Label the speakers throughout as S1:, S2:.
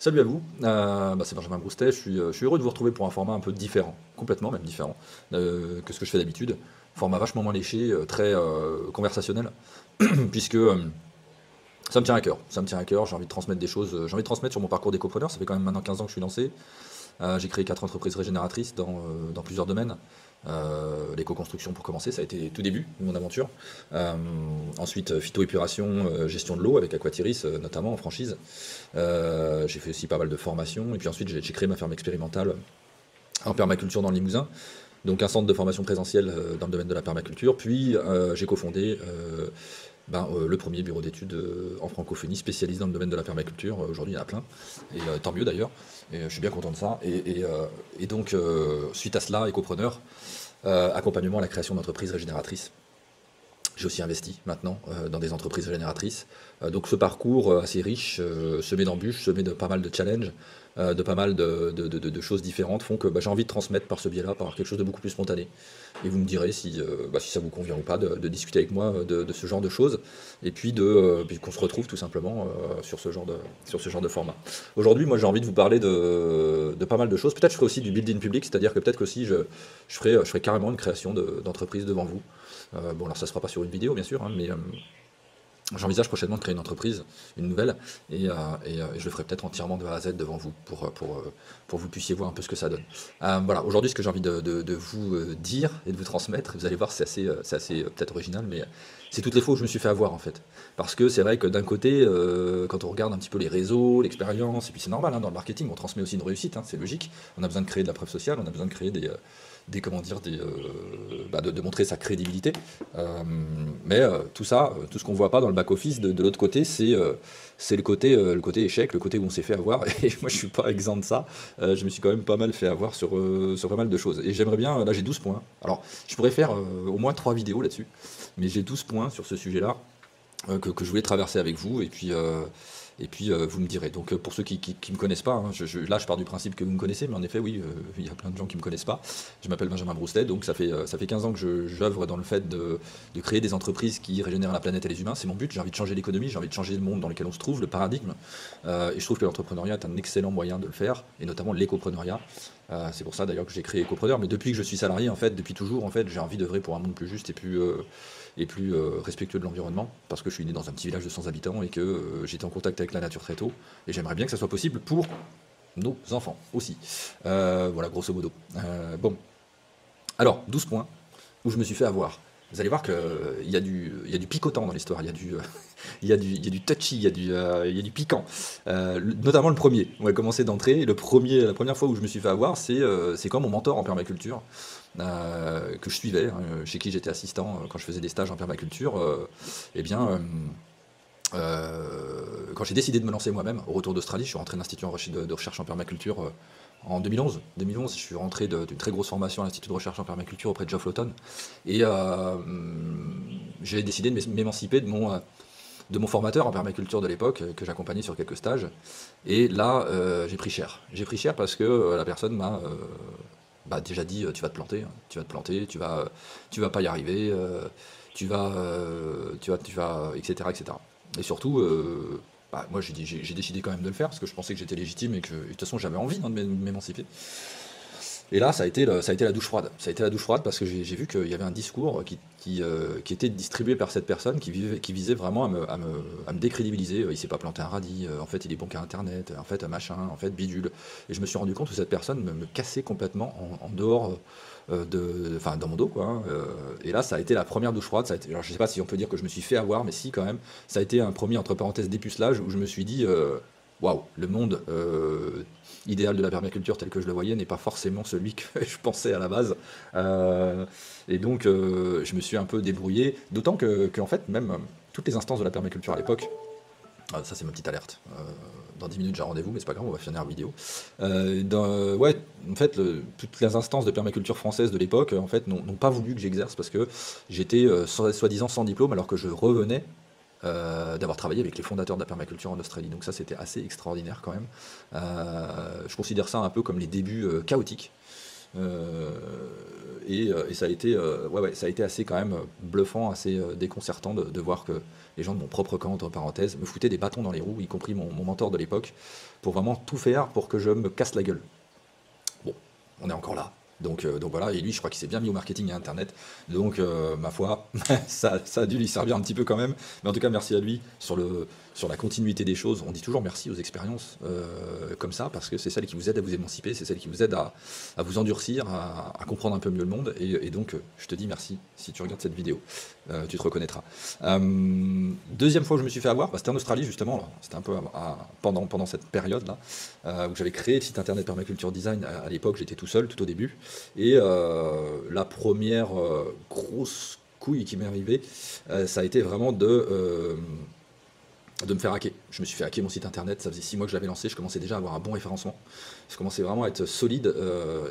S1: Salut à vous, c'est Benjamin Broustet, je suis heureux de vous retrouver pour un format un peu différent, complètement même différent que ce que je fais d'habitude. Format vachement moins léché, très conversationnel, puisque ça me tient à cœur, j'ai envie de transmettre des choses, j'ai envie de transmettre sur mon parcours d'écopreneur, ça fait quand même maintenant 15 ans que je suis lancé. J'ai créé 4 entreprises régénératrices dans plusieurs domaines. L'éco-construction pour commencer, ça a été tout début de mon aventure. Ensuite, phytoépuration, gestion de l'eau avec Aquatiris, notamment en franchise. J'ai fait aussi pas mal de formations. Et puis ensuite, j'ai créé ma ferme expérimentale en permaculture dans le Limousin. Donc un centre de formation présentiel dans le domaine de la permaculture. Puis j'ai cofondé le premier bureau d'études en francophonie spécialisé dans le domaine de la permaculture. Aujourd'hui, il y en a plein, et tant mieux d'ailleurs. Et je suis bien content de ça. Et donc, suite à cela, écopreneur, accompagnement à la création d'entreprises régénératrices. J'ai aussi investi maintenant dans des entreprises génératrices. Donc ce parcours assez riche, semé d'embûches, semé de pas mal de challenges, de pas mal de choses différentes, font que j'ai envie de transmettre par ce biais-là, par quelque chose de beaucoup plus spontané. Et vous me direz si ça vous convient ou pas de discuter avec moi de ce genre de choses, et puis puis qu'on se retrouve tout simplement sur ce genre de format. Aujourd'hui, moi j'ai envie de vous parler de pas mal de choses. Peut-être je ferai aussi du building public, c'est-à-dire que peut-être qu'aussi je ferai carrément une création d'entreprise devant vous. Bon, alors ça se fera pas sur une vidéo, bien sûr, hein, mais j'envisage prochainement de créer une entreprise, une nouvelle, et je le ferai peut-être entièrement de A à Z devant vous, pour que vous puissiez voir un peu ce que ça donne. Voilà, aujourd'hui, ce que j'ai envie de vous dire et de vous transmettre, vous allez voir, c'est assez peut-être original, mais c'est toutes les fois où je me suis fait avoir, en fait. Parce que c'est vrai que d'un côté, quand on regarde un petit peu les réseaux, l'expérience, et puis c'est normal, hein, dans le marketing, on transmet aussi une réussite, hein, c'est logique. On a besoin de créer de la preuve sociale, on a besoin de créer comment dire, de montrer sa crédibilité. Mais tout ça, tout ce qu'on voit pas dans le back-office de l'autre côté, c'est le côté échec, le côté où on s'est fait avoir. Et moi, je suis pas exempt de ça. Je me suis quand même pas mal fait avoir sur pas mal de choses. Et j'aimerais bien, là j'ai 12 points. Alors, je pourrais faire au moins 3 vidéos là-dessus. Mais j'ai 12 points sur ce sujet-là que je voulais traverser avec vous. Et puis vous me direz. Donc pour ceux qui me connaissent pas, hein, là je pars du principe que vous me connaissez, mais en effet oui, il y a plein de gens qui me connaissent pas. Je m'appelle Benjamin Broustet, donc ça fait 15 ans que j'œuvre dans le fait de créer des entreprises qui régénèrent la planète et les humains. C'est mon but, j'ai envie de changer l'économie, j'ai envie de changer le monde dans lequel on se trouve, le paradigme. Et je trouve que l'entrepreneuriat est un excellent moyen de le faire, et notamment l'écopreneuriat. C'est pour ça d'ailleurs que j'ai créé Écopreneur, mais depuis que je suis salarié, en fait, depuis toujours, en fait, j'ai envie d'œuvrer pour un monde plus juste et plus respectueux de l'environnement, parce que je suis né dans un petit village de 100 habitants et que j'étais en contact avec la nature très tôt, et j'aimerais bien que ça soit possible pour nos enfants aussi. Voilà, grosso modo. Bon, alors, 12 points où je me suis fait avoir. Vous allez voir qu'il y a du picotant dans l'histoire, il y a du touchy, il y a du piquant. Notamment le premier. On va commencer d'entrée. La première fois où je me suis fait avoir, c'est quand mon mentor en permaculture, que je suivais, hein, chez qui j'étais assistant quand je faisais des stages en permaculture, eh bien, quand j'ai décidé de me lancer moi-même, au retour d'Australie, je suis rentré à l'Institut de recherche en permaculture en 2011. 2011, je suis rentré d'une très grosse formation à l'Institut de recherche en permaculture auprès de Geoff Lawton. Et j'ai décidé de m'émanciper de mon formateur en permaculture de l'époque, que j'accompagnais sur quelques stages. Et là, j'ai pris cher. J'ai pris cher parce que la personne m'a déjà dit tu vas te planter, hein, tu vas pas y arriver, etc., etc. Et surtout, moi j'ai décidé quand même de le faire parce que je pensais que j'étais légitime et que de toute façon j'avais envie, hein, de m'émanciper. Et là, ça a été la douche froide. Ça a été la douche froide parce que j'ai vu qu'il y avait un discours qui était distribué par cette personne qui visait vraiment à me décrédibiliser. Il s'est pas planté un radis, en fait il est bon qu'à Internet, en fait machin, en fait bidule. Et je me suis rendu compte que cette personne me cassait complètement en dehors, enfin dans mon dos, quoi, hein. Et là, ça a été la première douche froide. Alors, je sais pas si on peut dire que je me suis fait avoir, mais si quand même. Ça a été un premier entre parenthèses dépucelage où je me suis dit waouh, le monde idéal de la permaculture tel que je le voyais n'est pas forcément celui que je pensais à la base. Et donc, je me suis un peu débrouillé, d'autant que en fait, même toutes les instances de la permaculture à l'époque, ça c'est ma petite alerte, dans 10 minutes j'ai un rendez-vous, mais c'est pas grave, on va finir la vidéo. Ouais, en fait, toutes les instances de permaculture françaises de l'époque, en fait, n'ont pas voulu que j'exerce parce que j'étais soi-disant sans diplôme, alors que je revenais d'avoir travaillé avec les fondateurs de la permaculture en Australie. Donc ça, c'était assez extraordinaire quand même. Je considère ça un peu comme les débuts chaotiques Et ça a été, ça a été assez quand même bluffant, assez déconcertant de voir que les gens de mon propre camp, entre parenthèses, me foutaient des bâtons dans les roues, y compris mon mentor de l'époque, pour vraiment tout faire pour que je me casse la gueule. Bon, on est encore là. Donc voilà, et lui, je crois qu'il s'est bien mis au marketing et à Internet. Donc, ma foi, ça a dû lui servir un petit peu quand même. Mais en tout cas, merci à lui sur la continuité des choses. On dit toujours merci aux expériences comme ça, parce que c'est celles qui vous aident à vous émanciper, c'est celles qui vous aident à vous endurcir, à comprendre un peu mieux le monde. Et donc, je te dis merci si tu regardes cette vidéo. Tu te reconnaîtras. Deuxième fois où je me suis fait avoir, c'était en Australie justement. C'était un peu pendant cette période-là, où j'avais créé le site internet Permaculture Design. À l'époque, j'étais tout seul, tout au début. Et la première grosse couille qui m'est arrivée, ça a été vraiment de me faire hacker. Je me suis fait hacker mon site internet, ça faisait 6 mois que je l'avais lancé, je commençais déjà à avoir un bon référencement. Je commençais vraiment à être solide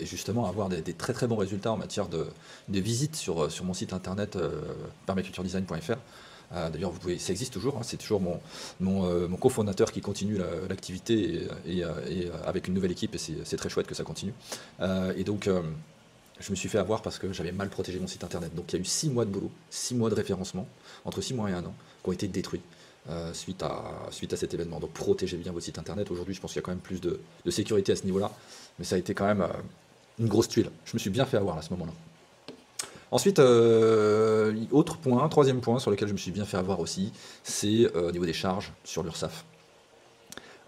S1: et justement à avoir des très très bons résultats en matière de visites sur mon site internet permaculturedesign.fr. D'ailleurs, ça existe toujours, hein, c'est toujours mon cofondateur qui continue l'activité et avec une nouvelle équipe, et c'est très chouette que ça continue. Et donc, je me suis fait avoir parce que j'avais mal protégé mon site internet. Donc, il y a eu 6 mois de boulot, 6 mois de référencement, entre 6 mois et 1 an, qui ont été détruits suite à cet événement. Donc, protégez bien votre site internet. Aujourd'hui, je pense qu'il y a quand même plus de sécurité à ce niveau-là, mais ça a été quand même une grosse tuile. Je me suis bien fait avoir à ce moment-là. Ensuite, autre point, troisième point sur lequel je me suis bien fait avoir aussi, c'est au niveau des charges sur l'URSSAF.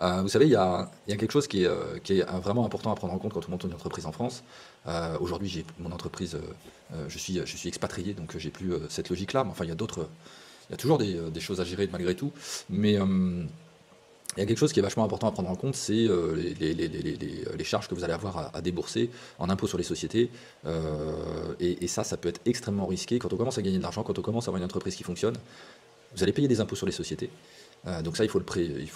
S1: Vous savez, il y a quelque chose qui est vraiment important à prendre en compte quand on monte une entreprise en France. Aujourd'hui, j'ai mon entreprise, je suis expatrié, donc j'ai plus cette logique-là. Mais enfin, il y a toujours des choses à gérer malgré tout. Mais il y a quelque chose qui est vachement important à prendre en compte, c'est les charges que vous allez avoir à débourser en impôts sur les sociétés. Et ça peut être extrêmement risqué. Quand on commence à gagner de l'argent, quand on commence à avoir une entreprise qui fonctionne, vous allez payer des impôts sur les sociétés. Donc ça, il faut le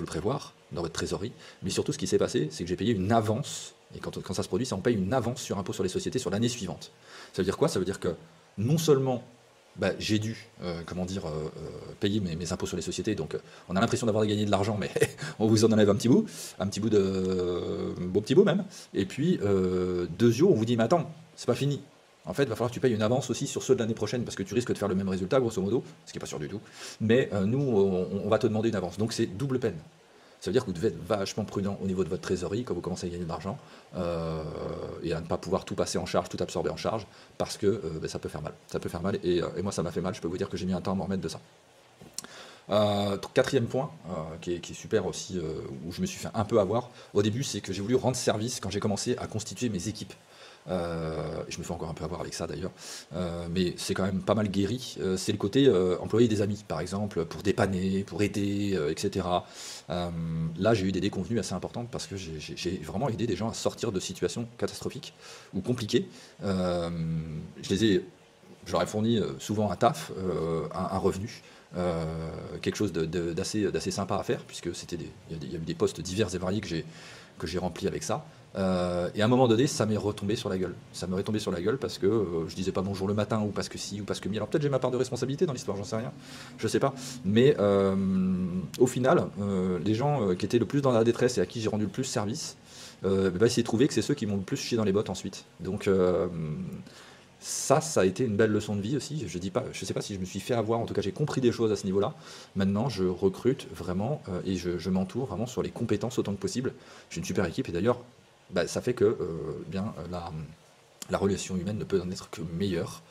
S1: prévoir dans votre trésorerie. Mais surtout, ce qui s'est passé, c'est que j'ai payé une avance. Et quand ça se produit, on paye une avance sur impôt sur les sociétés sur l'année suivante. Ça veut dire quoi? Ça veut dire que non seulement j'ai dû payer mes impôts sur les sociétés, donc on a l'impression d'avoir gagné de l'argent, mais on vous en enlève un petit bout de beau petit bout même. Et puis on vous dit mais attends, c'est pas fini. En fait, il va falloir que tu payes une avance aussi sur ceux de l'année prochaine, parce que tu risques de faire le même résultat, grosso modo, ce qui n'est pas sûr du tout. Mais nous, on va te demander une avance. Donc c'est double peine. Ça veut dire que vous devez être vachement prudent au niveau de votre trésorerie quand vous commencez à gagner de l'argent et à ne pas pouvoir tout passer en charge, tout absorber en charge, parce que ça peut faire mal. Ça peut faire mal et moi ça m'a fait mal, je peux vous dire que j'ai mis un temps à m'en remettre de ça. Quatrième point, qui est super aussi, où je me suis fait un peu avoir, au début, c'est que j'ai voulu rendre service quand j'ai commencé à constituer mes équipes. Je me fais encore un peu avoir avec ça d'ailleurs, mais c'est quand même pas mal guéri. C'est le côté employer des amis, par exemple, pour dépanner, pour aider, etc. Là, j'ai eu des déconvenues assez importantes parce que j'ai vraiment aidé des gens à sortir de situations catastrophiques ou compliquées. Je leur ai fourni souvent un taf, un revenu. Quelque chose d'assez sympa à faire, puisque il y a eu des postes divers et variés que j'ai remplis avec ça. Et à un moment donné, ça m'est retombé sur la gueule. Ça m'est retombé sur la gueule parce que je disais pas bonjour le matin, ou parce que si, ou parce que mi. Alors peut-être j'ai ma part de responsabilité dans l'histoire, j'en sais rien, je sais pas. Mais au final, les gens qui étaient le plus dans la détresse et à qui j'ai rendu le plus service, il s'est trouvé que c'est ceux qui m'ont le plus chié dans les bottes ensuite. Donc ça a été une belle leçon de vie aussi. Je sais pas si je me suis fait avoir, en tout cas j'ai compris des choses à ce niveau-là. Maintenant, je recrute vraiment et je m'entoure vraiment sur les compétences autant que possible. J'ai une super équipe et d'ailleurs, ça fait que la relation humaine ne peut en être que meilleure.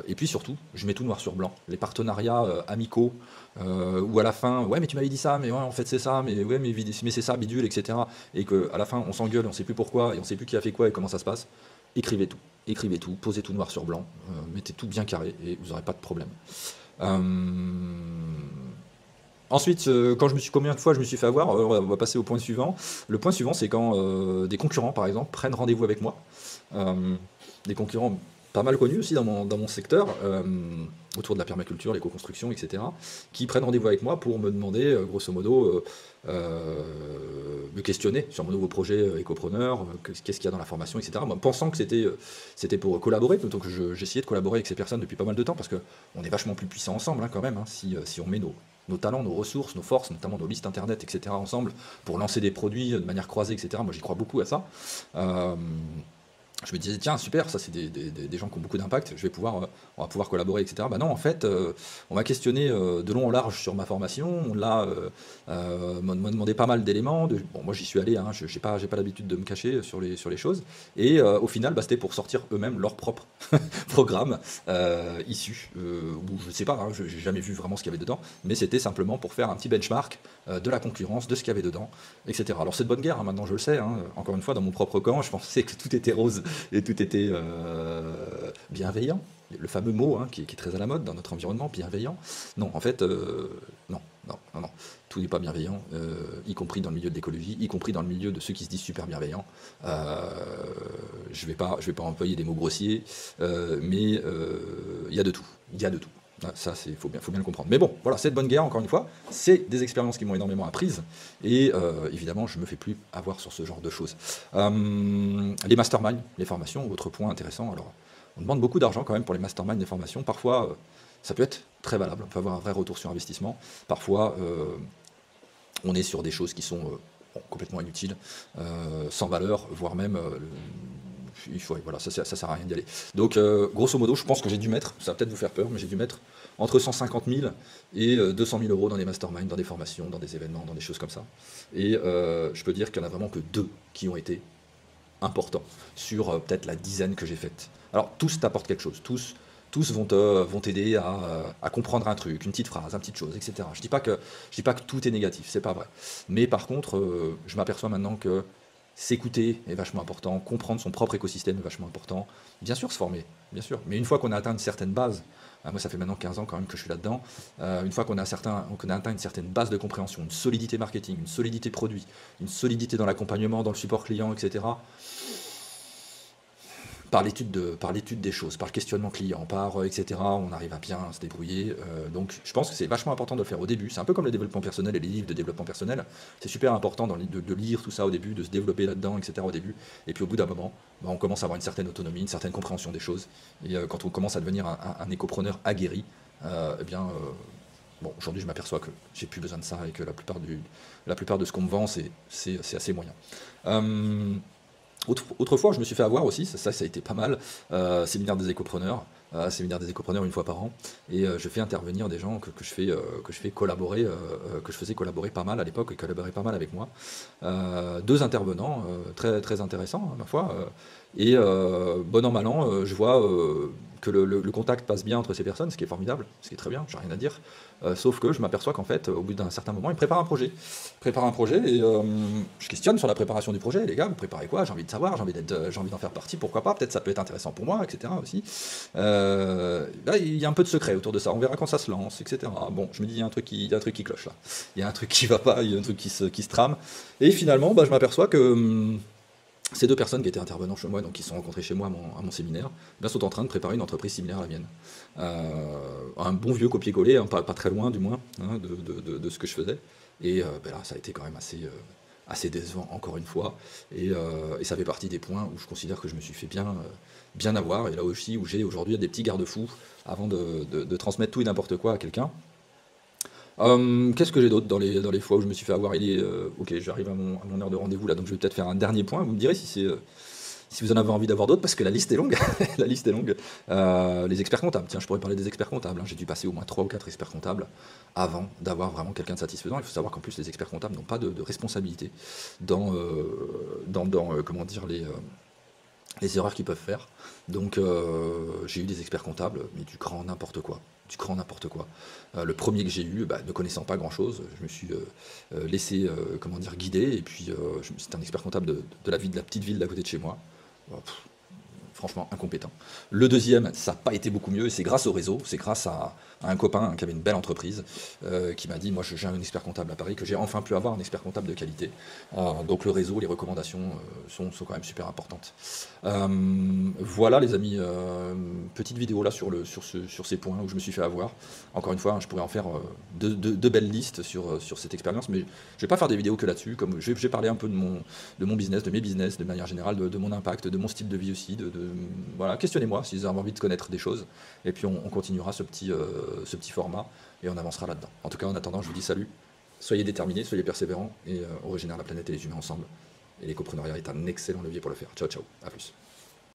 S1: Et puis surtout, je mets tout noir sur blanc. Les partenariats amicaux, où à la fin, ouais mais tu m'avais dit ça, mais ouais en fait c'est ça, mais ouais mais c'est ça, bidule, etc. Et qu'à la fin on s'engueule, on sait plus pourquoi, et on sait plus qui a fait quoi et comment ça se passe. Écrivez tout, posez tout noir sur blanc, mettez tout bien carré et vous n'aurez pas de problème. Ensuite, combien de fois je me suis fait avoir, on va passer au point suivant. Le point suivant, c'est quand des concurrents, par exemple, prennent rendez-vous avec moi. Des concurrents pas mal connus aussi dans mon secteur, autour de la permaculture, l'éco-construction, etc., qui prennent rendez-vous avec moi pour me demander, grosso modo, me questionner sur mon nouveau projet écopreneur, qu'est-ce qu'il y a dans la formation, etc. Moi, pensant que c'était pour collaborer, donc j'essayais de collaborer avec ces personnes depuis pas mal de temps, parce qu'on est vachement plus puissants ensemble, hein, quand même, hein, si on met nos talents, nos ressources, nos forces, notamment nos listes internet, etc., ensemble, pour lancer des produits de manière croisée, etc. Moi, j'y crois beaucoup à ça. je me disais, tiens, super, ça c'est des gens qui ont beaucoup d'impact, on va pouvoir collaborer, etc. Bah non, en fait, on m'a questionné de long en large sur ma formation, m'a demandé pas mal d'éléments. Bon, moi j'y suis allé, hein, je j'ai pas l'habitude de me cacher sur les choses. Et au final, bah, c'était pour sortir eux-mêmes leur propre programme issu, ou je sais pas, hein, j'ai jamais vu vraiment ce qu'il y avait dedans, mais c'était simplement pour faire un petit benchmark de la concurrence, de ce qu'il y avait dedans, etc. Alors c'est de bonne guerre, hein, maintenant je le sais, hein, encore une fois, dans mon propre camp, je pensais que tout était rose et tout était bienveillant. Le fameux mot hein, qui est très à la mode dans notre environnement, bienveillant. Non, en fait, non, non. Tout n'est pas bienveillant, y compris dans le milieu de l'écologie, y compris dans le milieu de ceux qui se disent super bienveillants. Je vais pas employer des mots grossiers, mais il y a de tout. Il y a de tout. Ça, faut bien le comprendre. Mais bon, voilà, c'est de bonne guerre, encore une fois. C'est des expériences qui m'ont énormément apprises. Et évidemment, je ne me fais plus avoir sur ce genre de choses. Les masterminds, les formations, autre point intéressant. Alors, on demande beaucoup d'argent quand même pour les masterminds, les formations. Parfois, ça peut être très valable. On peut avoir un vrai retour sur investissement. Parfois, on est sur des choses qui sont complètement inutiles, sans valeur, voire même... voilà, ça sert à rien d'y aller. Donc, grosso modo, je pense que j'ai dû mettre, ça va peut-être vous faire peur, mais j'ai dû mettre entre 150 000 et 200 000 euros dans des masterminds, dans des formations, dans des événements, dans des choses comme ça. Et je peux dire qu'il n'y en a vraiment que 2 qui ont été importants sur peut-être la dizaine que j'ai faite. Alors, tous t'apportent quelque chose, tous vont t'aider à comprendre un truc, une petite phrase, une petite chose, etc. Je dis pas que tout est négatif, c'est pas vrai. Mais par contre, je m'aperçois maintenant que s'écouter est vachement important, comprendre son propre écosystème est vachement important. Bien sûr, se former, bien sûr. Mais une fois qu'on a atteint une certaine base, moi ça fait maintenant 15 ans quand même que je suis là-dedans, une fois qu'on a atteint une certaine base de compréhension, une solidité marketing, une solidité produit, une solidité dans l'accompagnement, dans le support client, etc., par l'étude des choses, par le questionnement client, etc., on arrive à bien se débrouiller. Donc je pense que c'est vachement important de le faire au début. C'est un peu comme le développement personnel et les livres de développement personnel. C'est super important de lire tout ça au début, de se développer là-dedans, etc. au début. Et puis au bout d'un moment, on commence à avoir une certaine autonomie, une certaine compréhension des choses. Et quand on commence à devenir un écopreneur aguerri, bon, aujourd'hui je m'aperçois que j'ai plus besoin de ça et que la plupart de ce qu'on me vend, c'est assez moyen. Autrefois, je me suis fait avoir aussi, ça a été pas mal, séminaire des écopreneurs une fois par an, et je fais intervenir des gens que je fais collaborer, que je faisais collaborer pas mal à l'époque, et collaborer pas mal avec moi. 2 intervenants, très, très intéressants, ma foi, et bon an, mal an, je vois que le contact passe bien entre ces personnes, ce qui est formidable, ce qui est très bien, j'ai rien à dire. Sauf que je m'aperçois qu'en fait, au bout d'un certain moment, ils préparent un projet. Et je questionne sur la préparation du projet. Les gars, vous préparez quoi? J'ai envie de savoir, j'ai envie d'en faire partie, pourquoi pas? Peut-être ça peut être intéressant pour moi, etc. aussi. Là, il y a un peu de secret autour de ça. On verra quand ça se lance, etc. Bon, je me dis, il y a un truc qui cloche là. Il y a un truc qui va pas, il y a un truc qui se trame. Et finalement, je m'aperçois que ces 2 personnes qui étaient intervenants chez moi, donc qui se sont rencontrées chez moi à mon séminaire, sont en train de préparer une entreprise similaire à la mienne. Un bon vieux copier-coller, hein, pas très loin du moins, hein, de ce que je faisais. Et là, ça a été quand même assez décevant, encore une fois. Et ça fait partie des points où je considère que je me suis fait bien avoir. Et là aussi, où j'ai aujourd'hui des petits garde-fous avant de transmettre tout et n'importe quoi à quelqu'un. Qu'est-ce que j'ai d'autre dans les fois où je me suis fait avoir? Ok, j'arrive à mon heure de rendez-vous là, donc je vais peut-être faire un dernier point. Vous me direz si vous en avez envie d'avoir d'autres, parce que la liste est longue. La liste est longue. Les experts comptables, tiens, je pourrais parler des experts comptables, hein. J'ai dû passer au moins 3 ou 4 experts comptables avant d'avoir vraiment quelqu'un de satisfaisant. Il faut savoir qu'en plus, les experts comptables n'ont pas de responsabilité dans comment dire, les erreurs qu'ils peuvent faire. Donc j'ai eu des experts comptables, mais du grand n'importe quoi. Le premier que j'ai eu, ne connaissant pas grand chose, je me suis laissé guider, et puis c'était un expert comptable de la petite ville d'à côté de chez moi. Franchement incompétent. Le deuxième, ça n'a pas été beaucoup mieux, et c'est grâce au réseau, c'est grâce à un copain qui avait une belle entreprise, qui m'a dit, moi j'ai un expert comptable à Paris, que j'ai enfin pu avoir un expert comptable de qualité. Donc le réseau, les recommandations sont quand même super importantes. Voilà les amis, petite vidéo là sur ces points où je me suis fait avoir. Encore une fois, hein, je pourrais en faire deux belles listes sur cette expérience, mais je vais pas faire des vidéos que là-dessus, comme je vais parler un peu de mon business, de mes business, de manière générale, de mon impact, de mon style de vie aussi, voilà, questionnez-moi si vous avez envie de connaître des choses, et puis on continuera ce petit format, et on avancera là-dedans. En tout cas, en attendant, je vous dis salut, soyez déterminés, soyez persévérants, et on régénère la planète et les humains ensemble. Et l'écopreneuriat est un excellent levier pour le faire. Ciao, ciao, à plus.